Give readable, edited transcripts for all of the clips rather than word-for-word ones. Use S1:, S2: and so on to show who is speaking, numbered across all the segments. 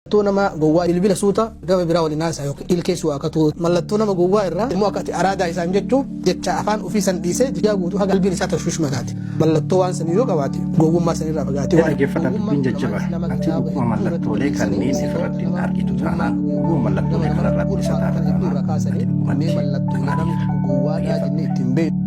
S1: nama gowwaa bilbila suuta gama biraa waliin haasaa yookiin ilkeessu akkatu mallattoo nama gowwaa irraa immoo akkati araadaa isaan jechuun jecha afaan ofii san dhiisee jiyaa guutuu haga qalbiin isaa tashwiishuma taate mallattoo waan san yoo qabaate gowwummaa san irraa fagaatee waan
S2: dhaggeeffatamuun jajjaba ati dhuguma mallattoolee kanneen ifirratti argitu taanaan dhuguma mallattoolee kanarratti isa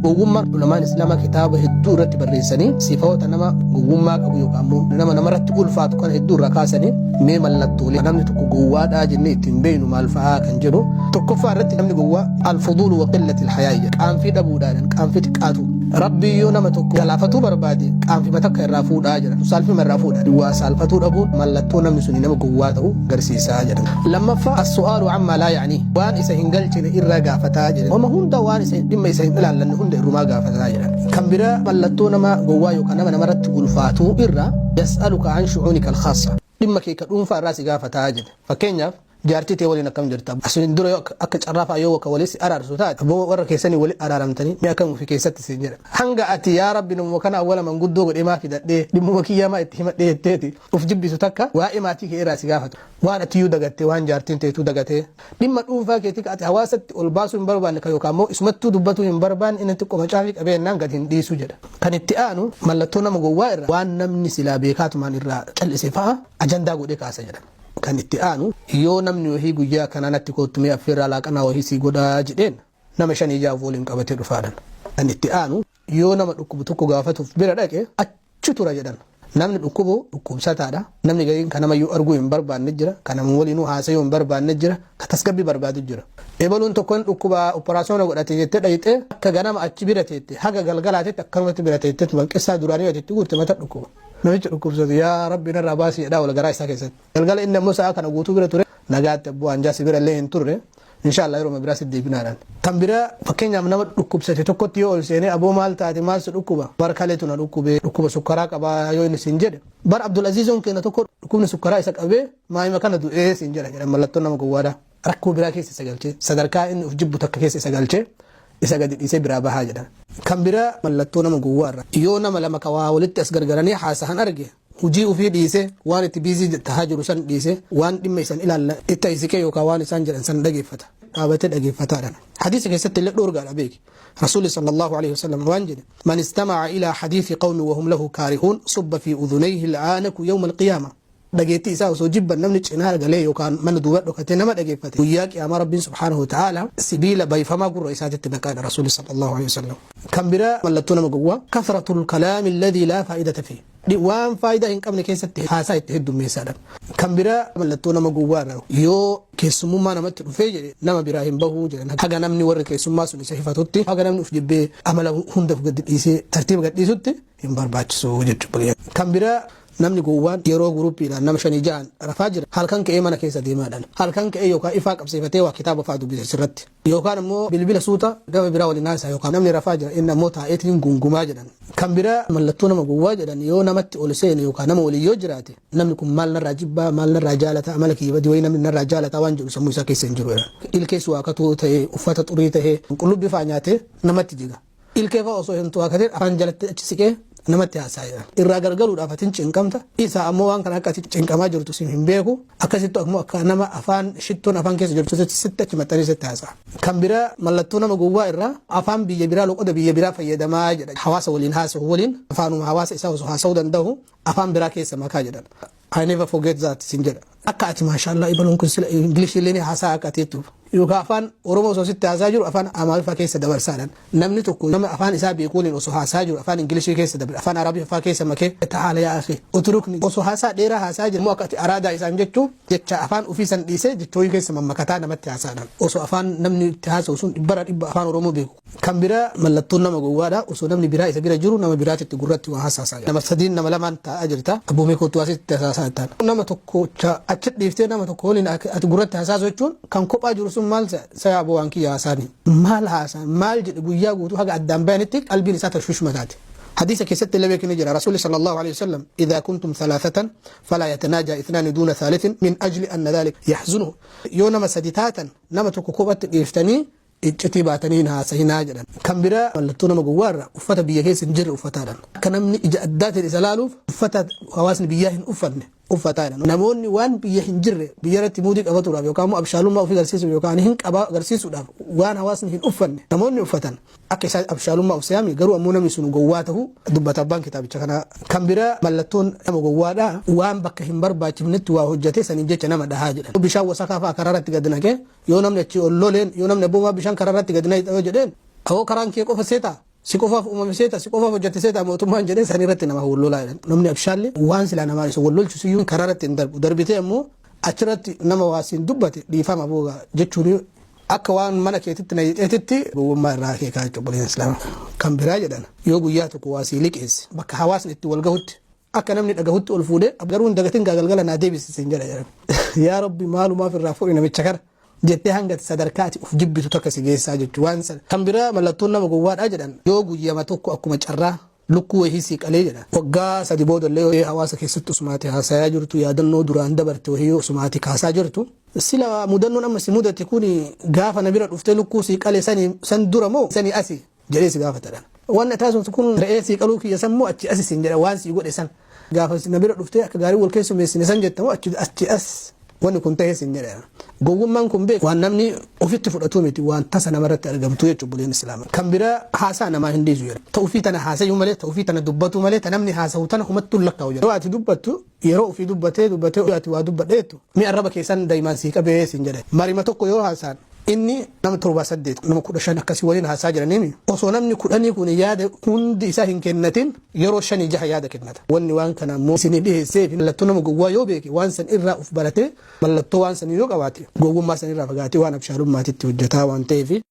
S1: gowwummaa ulamaan islaamaa kitaaba hedduu irratti barreessanii sifaawota nama gowwummaa qabu yookaan nama namarratti ulfaatu kan hedduu irraa kaasanii mee mallattoolee namni tokko gowwaadhaa jennee ittiin beeknu maal fa'aa kan jedhu tokkoffaa irratti namni gowwaa alfuduulu wa qillati alhayaa qaanfii dhabuudhaan qaanfii xiqqaatu rabbi yoo nama tokko galaafatuu barbaade qaanfii takka irraa fuudhaa jedhan saalfii irraa fuudha duwwaa saalfatuu dhabuun mallattoo namni suni nama gowwaa ta'u garsiisaa jedhan lammaffaa as-su'aalu amma laa yaanii waan isa hin galchine irraa gaafataa jedhan wama hunda waan isa dhimma isa hin ilaallanne hunda irrumaa gaafataa jedhan kan biraa mallattoo nama gowwaa yookaan nama namarratti ulfaatuu irraa yas'aluka an shu'uunika al-khaassa dhimma kee ka dhuunfaa irraa si gaafataa jedhe fakkeenyaaf jaartii tee waliin akkam jirta asin dura akka carraafaa yoo akka waliin araarsu taate aboo warra keessanii waliin araaramtanii mi akkam fi keessatti si jedha hanga ati yaa rabbi nama kana awwala manguddoo godhee maa fidadhee dhimma kiyyamaa itti himadhee jetteeti uf jibbisu takka waa'ee maatii kee irraa si gaafatu waan ati iyyuu dagattee waan jaartiin teetu dagatee dhimma dhuunfaa keetii ati hawaasatti ol baasuu hin barbaanne kan yookaan immoo isumattuu dubbatuu hin barbaanne inni xiqqoo macaafii qabeennaan gadi hin dhiisu jedha kan itti aanu mallattoo nama gowwaa irraa waan namni silaa beekaatumaan irraa cal'ise fa'a ajandaa godhee kaasa jedha kan itti aanu yoo namni wahii guyyaa kanatti kootumee affeerraa laaqanaa wahii si godhaa jedheen nama 5 jaaf waliin qabatee dhufaadhan kan itti aanu yoo nama dhukkubu tokko gaafatuuf bira dhaqe achi tura jedhan namni dhukkubu dhukkubsataadha namni gariin kan namayyuu arguu hin barbaanne jira kan nama waliinuu haasayuu hin barbaanne jira ka tasgabbii barbaadu jira ebaluun tokkoon dhukkuba operaasyoona godhate jettee dhayixee akka ganama achi bira teette haga galgalaatetti akkanumatti bira teette banqessaa duraanii watitti guurte mata dhukkuba namichi dhukkubsatu yaa rabbi narraa baasii jedhaa wal garaa isaa keessatti galgala inni ammoo sa'a kana guutuu bira ture nagaatti abbuu hanjaasi bira illee hin turre inshallah yeroo biraa si deebinaadhaan kan biraa fakkeenyaaf nama dhukkubsate tokkotti yoo ol seenee aboo maal taate maal si dhukkuba bar kaleetu na dhukkuba sukkaraa qabaa yoo inni siin jedhe bar Abdul Azizoon kenna tokko dhukkubni sukkaraa isa qabee maayima kana du'ee siin jedha jedhan mallattoo nama gowwaadha rakkoo biraa keessa isa galchee sadarkaa inni uf jibbu takka keessa isa galchee isa gadi dhiisee biraa bahaa jedhan kan biraa mallattoo nama gowwaarra yoo nama lama kawaa walitti as gargaranii haasahan arge hujii ufii dhiisee waan itti biizii tahaa jiru san dhiisee waan dhimma isan ilaalla itti isikee yookaan waan isaan jedhan san dhageeffata dhaabatee dhageeffataadhaan hadiisa keessatti illee dhoorgaadha beeki rasuulli sallallahu alaihi wasallam waan jedhe man istama'a ilaa hadiisi qawmi wahum lahu kaarihuun subba fi udhunayhi al'aanaku yawma alqiyaama dhageetti isaa osoo jibban namni cinaa galee yookaan mana duuba dhokatee nama dhageeffate guyyaa qiyaama rabbiin subhaanahu wa ta'ala sibiila bayfamaa gurra isaatitti naqaadha rasuulli sallallahu alaihi wasallam kan biraa mallattoo nama gowwaa kasratul kalaami alladhii laa faayidata fiihi waan faayidaa hin qabne keessatti haasaa itti heddummeessaadha kan biraa mallattoo nama gowwaarra yoo keessummaa namatti dhufee jedhe nama biraa hin bahuu jedhan haga namni warri keessummaa sun isa hifatutti haga namni uf jibbee amala hunda gadi dhiisee tartiiba gadhiisutti hin barbaachisu jechuudha kan biraa namni gowwaan yeroo gurupiidhaan nama 5 ja'an rafaa jira halkan ka'ee mana keessa deemaadhaan halkan ka'ee yookaan ifaa qabsiifatee waa kitaaba fa'aa dubbisa sirratti yookaan immoo bilbila suuta gama biraa waliin haasaa yookaan namni rafaa jira inni ammoo taa'eetiin gungumaa jedhan kan biraa mallattoo nama gowwaa jedhan yoo namatti ol seene yookaan nama waliin yoo jiraate namni kun maal narraa jibbaa maal narraa jaalata amala kiyya badii wayii namni narraa jaalata waan jedhu sammuu isaa keessa hin jiru ilkeessu waaqatuu ta'ee uffata xurii ta'ee qullubbii fa'aa nyaatee namatti jiga ilkee fa'aa osoo hin tu'aakateen afaan jalatti achi siqee namatti haasaa irraa gargaruudhaaf atiin cinqamta isa ammoo waan kana akka ati cinqamaa jirtu sin hin beeku akkasitti ammoo akka nama afaan shittoon afaan keessa jirtu sitti achi maxxanee sitti haasaa kan biraa mallattoo nama gowwaa irraa afaan biyya biraa loqoda biyya biraa fayyadamaa jedha hawaasa waliin haasa'u waliin afaanuma hawaasa isaa osoo haasa'uu danda'u afaan biraa keessa makaa jedhan I never forget that sin jedha akka ati maashaallah ibaluun kun sila English illee haasaa akka atiitu yookaan afaan Oromoo osoo sitti haasaa jiru afaan Amaariffaa keessa dabarsaadhaan namni tokko nama afaan isaa beeku waliin osoo haasaa jiru afaan Ingilishii keessa dabarsa afaan Arabiffaa keessa makee ta'ala yaa akhi uturukni osoo haasaa dheeraa haasaa jiru akka ati araadaa isaan jechuun jecha afaan ofii san dhiisee jechoowii keessa mammakataa namatti haasaadhaan osoo afaan namni itti haasa'u sun dhibbara dhibba afaan Oromoo beeku kan biraa mallattoon nama gowwaadha osoo namni biraa isa bira jiru nama biraatitti gurratti waa haasaa nama sadiin nama lamaan taa'aa jirta abboomee kootu asitti haasaa nama tokko achi dhiiftee nama tokko waliin ati gurratti haasaa jechuun kan kophaa jiru sun maal saya aboo waan kiyya haasaani maal haasaa maal jedhe guyyaa guutuu haga addaan bayanitti qalbiin isaa tashwiishuma taate حديث كيست اللي بيكن جرى رسول صلى الله عليه وسلم إذا كنتم ثلاثة فلا يتناجى اثنان دون ثالث من أجل أن ذلك يحزنه يوم مسدتاتا نما تكوكوبة يفتني اتباتنينها سهناجلا كم برا ولتونا مجوارا وفتا بيجيس نجر وفتالا كنمني إجادات الإسلالوف وفتا خواسن بيجاه أفن uffataa jedhan namoonni waan biyya hin jirre biyya irratti muudii qabatuudhaaf yookaan immoo abshaalummaa ofii agarsiisuuf yookaan hin qaba agarsiisuudhaaf waan hawaasni hin uffanne namoonni uffatan akka isaan abshaalummaa of se'ami garuu ammoo namni sun gowwaa ta'u dubbata abbaan kitaabicha kana kan bira mallattoon nama gowwaadha waan bakka hin barbaachifnetti waa hojjete saniin jecha nama dhahaa jedhan bishaan wasakaa fa'aa karaa irratti gad naqee yoo namni achi olloleen yoo namni abboomaa bishaan karaa irratti gad naqee jedheen awoo karaan kee qofa seetaa si qofaaf uumame seeta si qofaaf hojjete seeta mootummaan jedhee sanii irratti nama wallolaa jedhan namni abshaalli waan silaa namaa isa wallolchisu iyyuu karaa irratti hin darbu darbitee ammoo achirratti nama waasiin dubbate dhiifama booga jechuun akka waan mana keetitti na yixeetitti gowwummaa irraa keekaa jechuudha islaama kan biraa jedhan yoo guyyaa tokko waasii liqeesse bakka hawaasni itti wal gahutti akka namni dhagahutti ol fuudhee garuu hin dagatin galgala naa deebisisin jedha yaa rabbi maalumaaf irraa fuudhi namicha kana jettee hanga sadarkaati uf jibbitu takka si geessaa jechuudha waan sana kan biraa mallattoon nama gowwaadhaa jedhan yoo guyyama tokko akkuma carraa lukkuu wahii sii qalee jedhan waggaa sadi boodallee hawaasa keessatti usumaati haasayaa jirtu yaadannoo duraan dabarte wahii usumaati kaasaa jirtu sila mudannoon amma si mudate kun gaafa na bira dhuftee lukkuu sii qalee san dura moo sanii asi jedhee si gaafatadhan waan taasisu kun re'ee sii qaluu kiyya san moo achi asi sin jedha waan sii godhe san gaafa na bira dhuftee akka gaarii wal keessummeessine san jettamoo achi as wanni kun ta'ee sin jedha gowwummaan kun beeku waan namni ofitti fudhatu miti waan tasa namarratti argamtu jechuudha buleen islaamaa kan biraa haasaa namaa hin dhiisu jedha ta'ufii tana haasayuu malee ta'ufii tana dubbatu malee ta namni haasa'u tana humattuu lakkaa'u jedha yoo ati dubbattu yeroo ofii dubbatee ati waa dubbadheetu mi arraba keessan daa'imaan sii qabee sin jedha marima tokko yoo haasaan inni nama 7-8 nama 15 akkasii waliin haasaa jiraniimi osoo namni 10 kun yaada hundi isaa hin kennatin yeroo 5-6 yaada kennata wanni waan kana ammoo isin dhiheessee mallattoo nama gowwaa yoo beeke waan san irraa uf barate mallattoo waan san yoo qabaate gowwummaa san irraa fagaatee waan abshaalummaatitti hojjetaa waan ta'eef